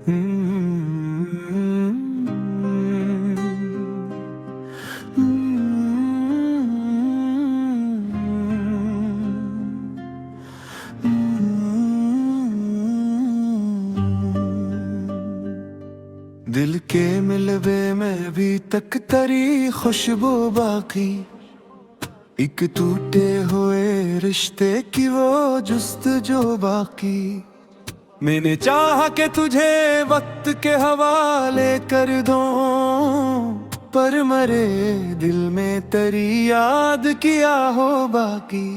दिल के मिलवे में भी तक तरी खुशबू बाकी, एक टूटे हुए रिश्ते की वो जुस्तजू बाकी। मैंने चाहा कि तुझे वक्त के हवाले कर दूं, पर मरे दिल में तेरी याद किया हो बाकी।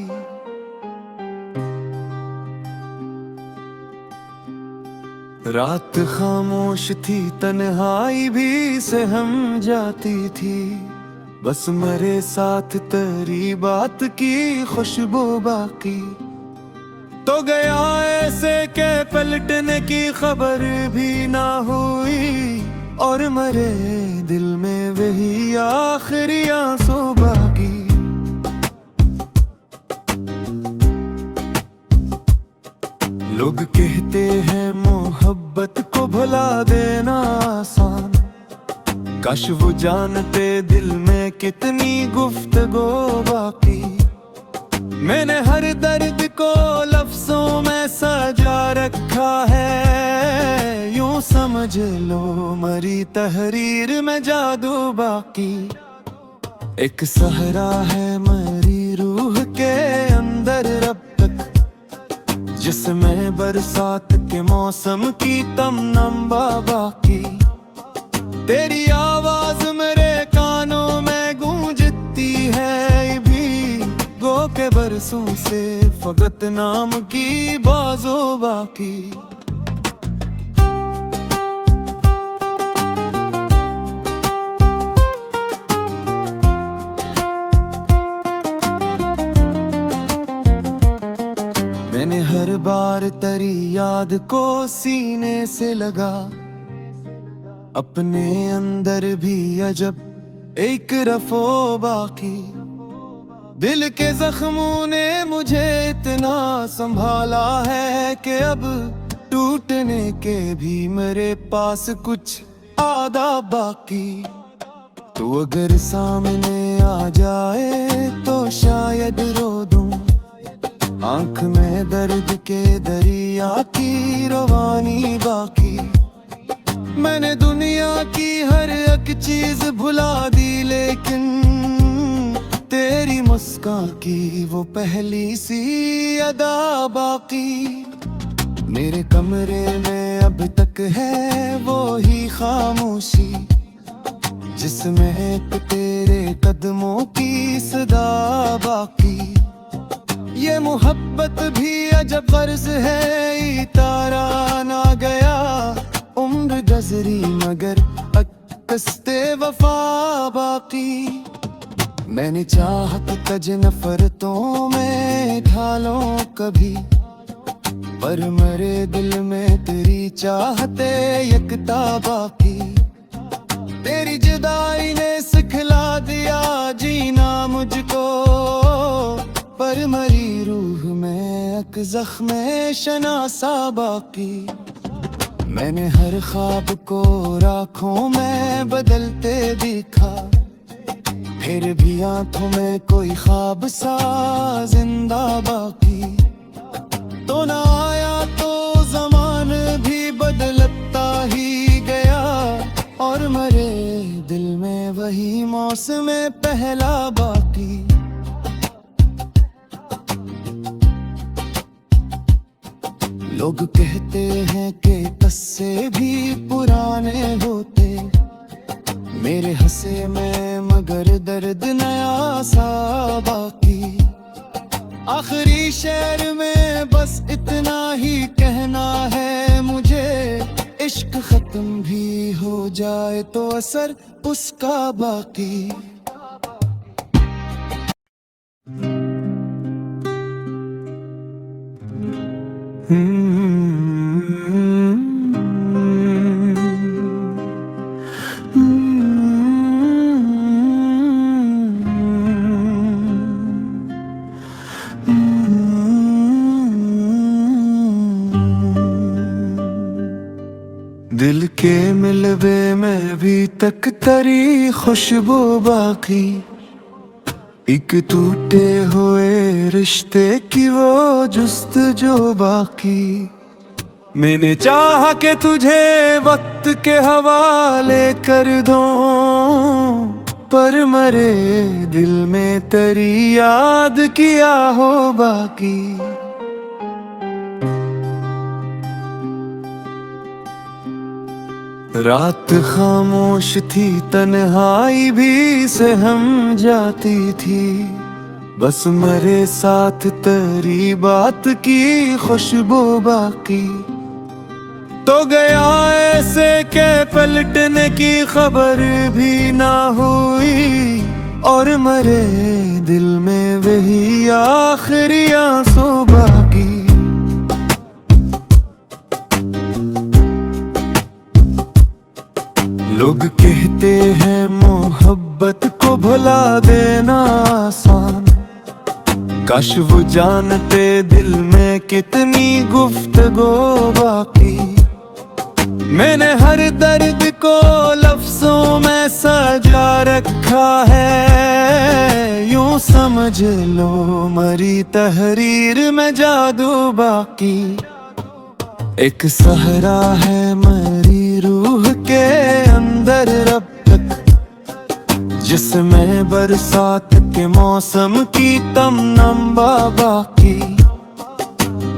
रात खामोश थी, तन्हाई भी सहम जाती थी, बस मेरे साथ तेरी बात की खुशबू बाकी। तो गया ऐसे के पलटने की खबर भी ना हुई, और मेरे दिल में वही आखिरी आंसू बाकी। लोग कहते हैं मोहब्बत को भुला देना आसान, काश वो जानते दिल में कितनी गुफ्तगू बाकी। मैंने हर दर्द को लफ्जों में सजा रखा है, यूं समझ लो मरी तहरीर में जादू बाकी। एक सहरा है मरी रूह के अंदर अब तक, जिसमें बरसात के मौसम की तमन्ना बाकी। तेरी आवाज मेरे कानों में गूंजती है भी, गो के बरसों से फकत नाम की बाजो बाकी। मैंने हर बार तेरी याद को सीने से लगा, अपने अंदर भी अजब एक रफो बाकी। दिल के जख्मों ने मुझे इतना संभाला है कि अब टूटने के भी मेरे पास कुछ आधा बाकी। तो अगर सामने आ जाए तो शायद रो दूं, आंख में दर्द के दरिया की रवानी बाकी। मैंने दुनिया की हर एक चीज भुला दी, लेकिन तेरी मुस्कान की वो पहली सी अदा बाकी। मेरे कमरे में अब तक है वो ही खामोशी, जिसमें एक तेरे कदमों की सदा बाकी। ये मोहब्बत भी अजब गर्ज है, तारा ना गया उम्र गुजरी मगर कस्ते वफा बाकी। मैंने चाहत तज नफरतों में ढालों कभी, पर मेरे दिल में तेरी चाहते यकता बाकी। तेरी जुदाई ने सिखला दिया जीना मुझको, पर मरी रूह में एक जख्म शनासा बाकी। मैंने हर ख्वाब को राखों में बदलते देखा, फिर भी आंखों में कोई ख्वाब सा जिंदा बाकी। तो ना आया तो ज़मान भी बदलता ही गया, और मेरे दिल में वही मौसम पहला बाकी। लोग कहते हैं कि किस्से भी पुराने होते, मेरे हंसे में मगर दर्द नया सा बाकी। आखिरी शेर में बस इतना ही कहना है मुझे, इश्क खत्म भी हो जाए तो असर उसका बाकी। दिल के मिलवे में भी तक तरी खुशबू बाकी, एक टूटे हुए रिश्ते की वो जुस्तजू बाकी। मैंने चाहा कि तुझे वक्त के हवाले कर दूं, पर मरे दिल में तेरी याद किया हो बाकी। रात खामोश थी, तन्हाई भी सहम जाती थी, बस मेरे साथ तेरी बात की खुशबू बाकी। तो गया ऐसे के पलटने की खबर भी ना हुई, और मरे दिल में वही आखिरी आंसू बाकी। लोग कहते हैं मोहब्बत को भुला देना आसान, काश वो जानते दिल में कितनी गुफ्तगू बाकी। मैंने हर दर्द को लफ्जों में सजा रखा है, यूं समझ लो मरी तहरीर में जादू बाकी। एक सहरा है मरी रूह के अंदर अब तक, जिसमें बरसात के मौसम की तमन्ना बाकी।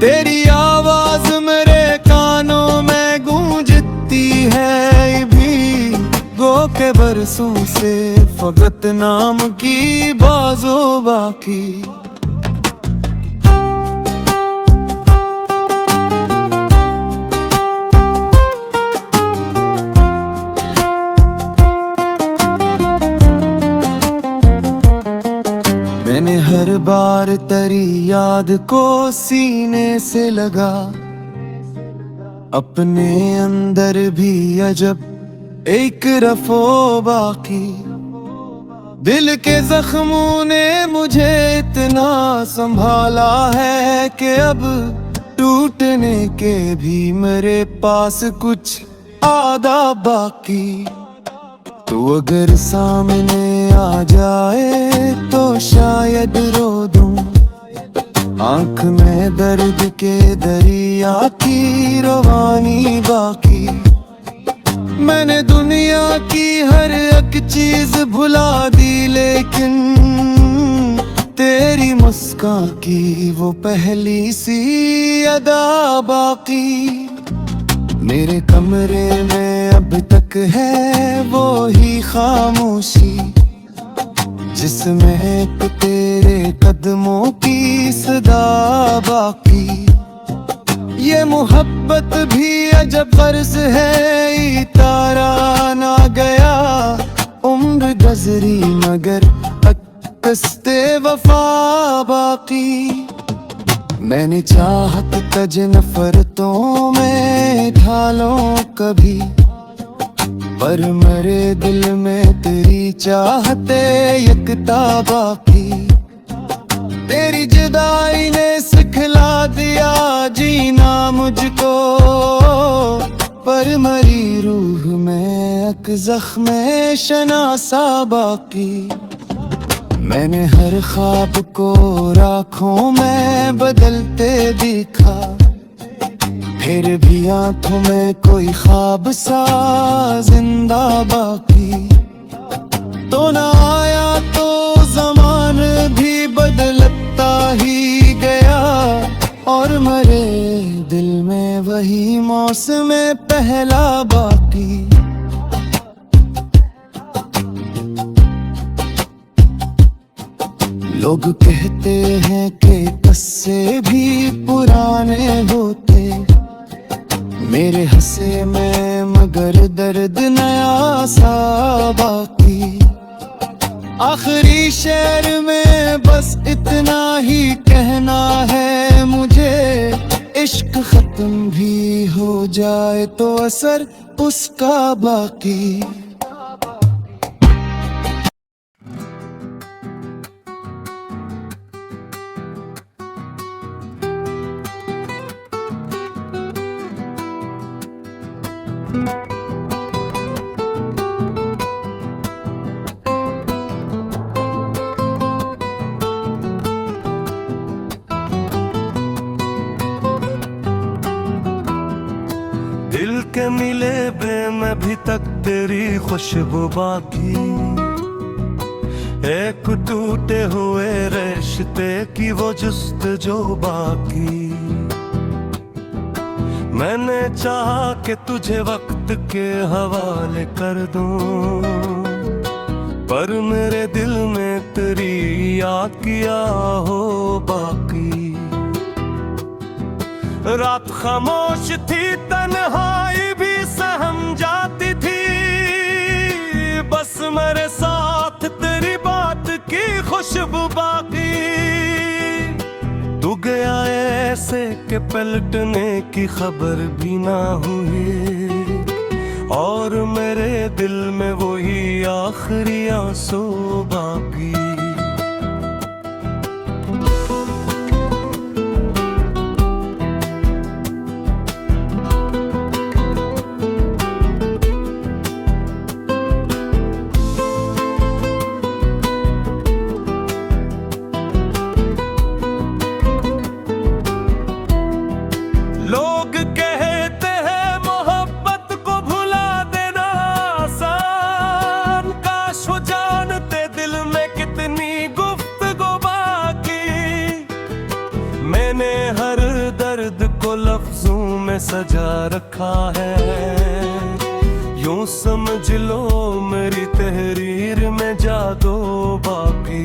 तेरी आवाज मेरे कानों में गूंजती है भी, गो के बरसों से फकत नाम की बाजो बाकी। मैंने हर बार तेरी याद को सीने से लगा, अपने अंदर भी अजब एक रफो बाकी। दिल के जख्मों ने मुझे इतना संभाला है कि अब टूटने के भी मेरे पास कुछ आधा बाकी। तू अगर सामने आ जाए तो शायद रो दूं, आंख में दर्द के दरिया की रवानी बाकी। मैंने दुनिया की हर एक चीज भुला दी, लेकिन तेरी मुस्कान की वो पहली सी अदा बाकी। मेरे कमरे में अब तक है वो ही खामोशी, जिसमें एक तेरे कदमों की सदा बाकी। ये मोहब्बत भी अजब फर्ज है, तारा ना गया उम्र गुजरी मगर अक्सते वफा बाकी। मैंने चाहत तज नफरतों में ढालों कभी, पर मेरे दिल में तेरी चाहते यकता बाकी। तेरी जुदाई ने सिखला दिया जीना मुझको, पर मरी रूह में एक जख्म शनासा बाकी। मैंने हर ख्वाब को राखों में बदलते देखा, फिर भी आंखों में कोई ख्वाब सा जिंदा बाकी। तो ना आया तो ज़मान भी बदलता ही गया, और मरे दिल में वही मौसम पहला बाकी। लोग कहते हैं कि किस्से भी पुराने होते, मेरे हंसे में मगर दर्द नया सा बाकी। आखिरी शेर में बस इतना ही कहना है मुझे, इश्क खत्म भी हो जाए तो असर उसका बाकी। दिल के मिले बे मैं भी तक तेरी खुशबू बाकी, एक टूटे हुए रिश्ते की वो जुस्तजू बाकी। मैंने चाहा कि तुझे वक्त के हवाले कर दूं, पर मेरे दिल में तेरी याद किया हो बाकी। रात खामोश थी, तन्हाई भी सहम जाती थी, बस मेरे साथ तेरी बात की खुशबू बाकी। तू गया ऐसे कि पलटने की खबर भी ना हुई, और मेरे दिल में वही आखिरी आंसू बाकी। लोग कहते हैं मोहब्बत को भुला देना आसान, काश हो जानते दिल में कितनी गुफ्तगू बाकी। मैंने हर दर्द को लफ्जों में सजा रखा है, यूं समझ लो मेरी तहरीर में जादू बाकी।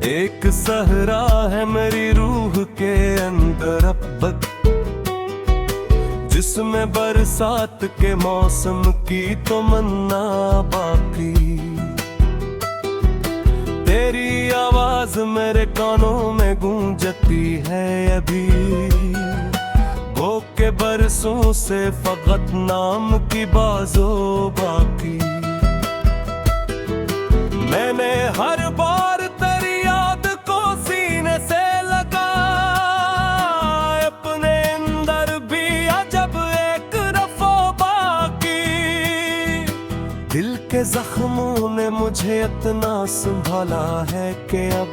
एक सहरा है मेरी रूह के अंदर अब, जिसमें बरसात के मौसम की तमन्ना बाकी। तेरी आवाज मेरे कानों में गूंजती है अभी, वो के बरसों से फकत नाम की बाजो बाकी। मैंने हर बार दिल के जख्मों ने मुझे इतना संभाला है कि अब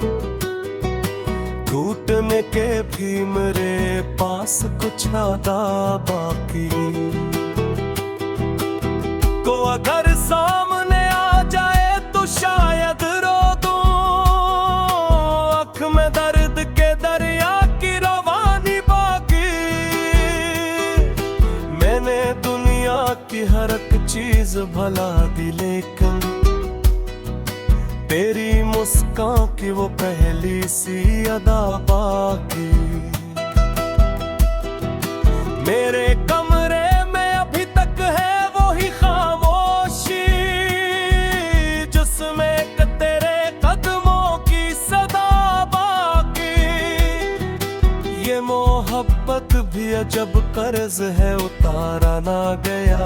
टूटने के भी मेरे पास कुछ आता बाकी। को अगर सामने आ जाए तो शायद रो दूं, आँख में दर्द के दरिया की रवानी बाकी। मैंने दुनिया की हर एक चीज भला दी, लेकिन तेरी मुस्कान की वो पहली सी अदा बाकी। मेरे कमरे में अभी तक है वो ही खामोशी, जिसमें तेरे कदमों की सदा बाकी। ये मोहब्बत भी अजब कर्ज है, उतारा ना गया।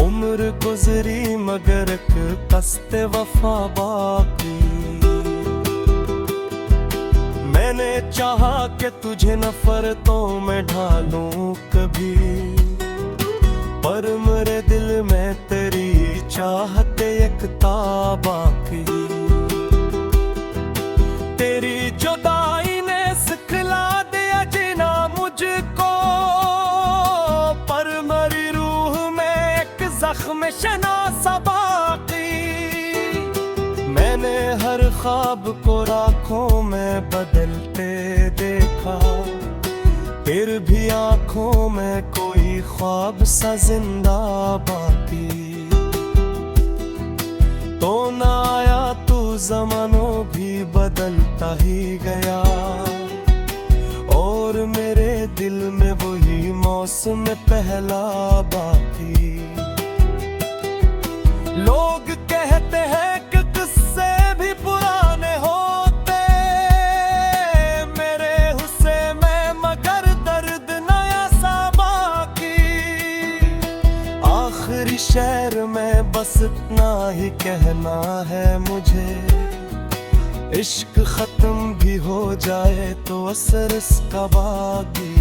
उम्र गुजरी मगर एक कस्ते वफा बाकी। मैंने चाहा कि तुझे नफरतों में ढालूं कभी, पर मेरे दिल में तेरी चाहत एकता बाकी। तेरी जुदाई ने सिखला दिया जीना मुझको, पर मेरी रूह में एक जख्म शनासा बाकी। मैंने हर ख्वाब को राखों में बदलते देखा, फिर भी आंखों में कोई ख्वाब सा जिंदा बाकी। तो ना आया तू ज़मानों भी बदलता ही गया, और मेरे दिल में वही मौसम पहला बाकी। लोग कहते हैं कि किस्से भी पुराने होते, मेरे हुस्से में मगर दर्द नया सा बाकी। आखिरी शेर में बस इतना ही कहना है मुझे, इश्क खत्म भी हो जाए तो असर इसका बाकी।